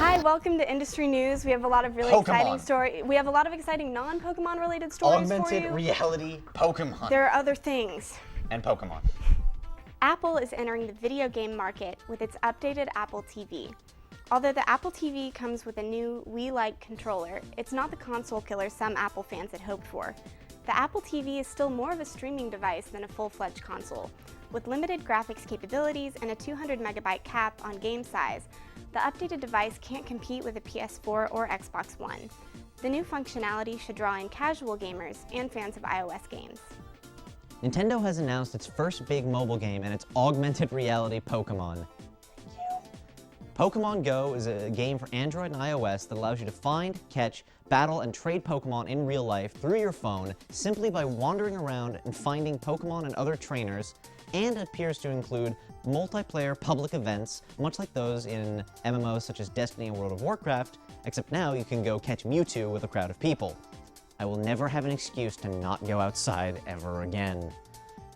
Hi, welcome to Industry News. We have a lot of really exciting stories. We have a lot of exciting non-Pokemon related stories for you. Augmented reality Pokemon. There are other things. And Pokemon. Apple is entering the video game market with its updated Apple TV. Although the Apple TV comes with a new Wii-like controller, it's not the console killer some Apple fans had hoped for. The Apple TV is still more of a streaming device than a full-fledged console. With limited graphics capabilities and a 200 megabyte cap on game size, the updated device can't compete with a PS4 or Xbox One. The new functionality should draw in casual gamers and fans of iOS games. Nintendo has announced its first big mobile game, and it's augmented reality Pokemon. Pokemon Go is a game for Android and iOS that allows you to find, catch, battle, and trade Pokemon in real life through your phone simply by wandering around and finding Pokemon and other trainers, and it appears to include multiplayer public events, much like those in MMOs such as Destiny and World of Warcraft, except now you can go catch Mewtwo with a crowd of people. I will never have an excuse to not go outside ever again.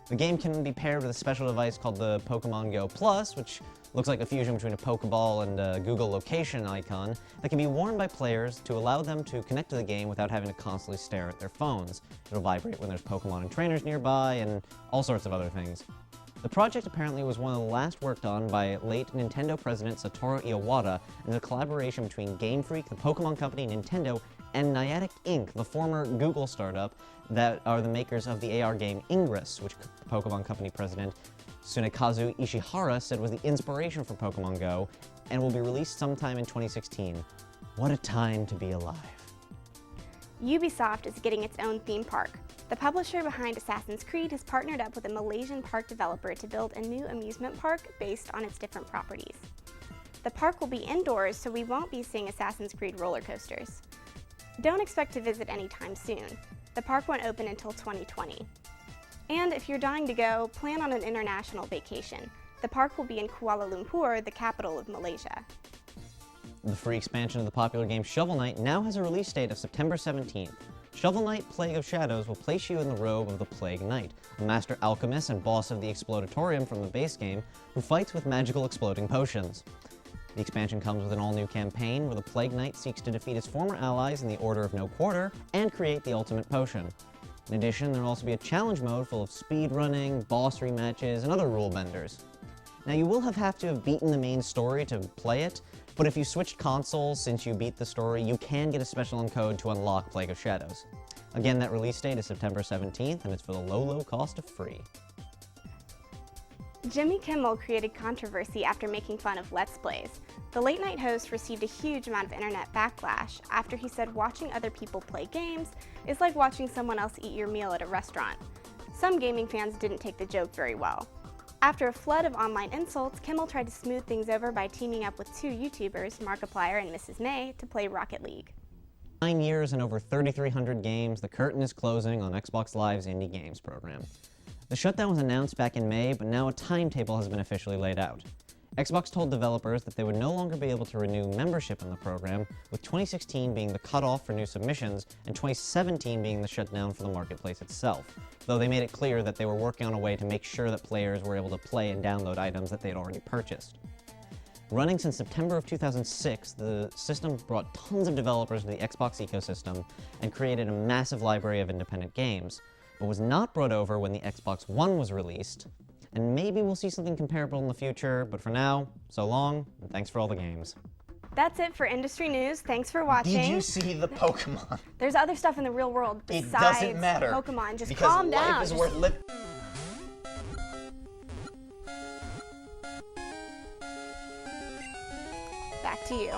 The game can be paired with a special device called the Pokemon Go Plus, which looks like a fusion between a Pokeball and a Google location icon that can be worn by players to allow them to connect to the game without having to constantly stare at their phones. It'll vibrate when there's Pokemon and trainers nearby, and all sorts of other things. The project apparently was one of the last worked on by late Nintendo president Satoru Iwata, and is a collaboration between Game Freak, the Pokemon company, Nintendo, and Niantic Inc., the former Google startup that are the makers of the AR game Ingress, which the Pokemon company president Tsunekazu Ishihara said was the inspiration for Pokemon Go, and will be released sometime in 2016. What a time to be alive. Ubisoft is getting its own theme park. The publisher behind Assassin's Creed has partnered up with a Malaysian park developer to build a new amusement park based on its different properties. The park will be indoors, so we won't be seeing Assassin's Creed roller coasters. Don't expect to visit anytime soon. The park won't open until 2020. And if you're dying to go, plan on an international vacation. The park will be in Kuala Lumpur, the capital of Malaysia. The free expansion of the popular game Shovel Knight now has a release date of September 17th. Shovel Knight Plague of Shadows will place you in the robe of the Plague Knight, a master alchemist and boss of the Explodatorium from the base game, who fights with magical exploding potions. The expansion comes with an all-new campaign where the Plague Knight seeks to defeat his former allies in the Order of No Quarter and create the ultimate potion. In addition, there will also be a challenge mode full of speedrunning, boss rematches, and other rule benders. Now, you will have to have beaten the main story to play it, but if you switched consoles since you beat the story, you can get a special encode to unlock Plague of Shadows. Again, that release date is September 17th, and it's for the low cost of free. Jimmy Kimmel created controversy after making fun of Let's Plays. The late-night host received a huge amount of internet backlash after he said watching other people play games is like watching someone else eat your meal at a restaurant. Some gaming fans didn't take the joke very well. After a flood of online insults, Kimmel tried to smooth things over by teaming up with two YouTubers, Markiplier and Mrs. May, to play Rocket League. 9 years and over 3,300 games, the curtain is closing on Xbox Live's Indie Games program. The shutdown was announced back in May, but now a timetable has been officially laid out. Xbox told developers that they would no longer be able to renew membership in the program, with 2016 being the cutoff for new submissions and 2017 being the shutdown for the marketplace itself, though they made it clear that they were working on a way to make sure that players were able to play and download items that they had already purchased. Running since September of 2006, the system brought tons of developers to the Xbox ecosystem and created a massive library of independent games, but was not brought over when the Xbox One was released. And maybe we'll see something comparable in the future, but for now, so long, and thanks for all the games. That's it for Industry News. Thanks for watching. Did you see the Pokemon? There's other stuff in the real world besides it doesn't matter, Pokemon. Just because calm down. life is worth living. Back to you.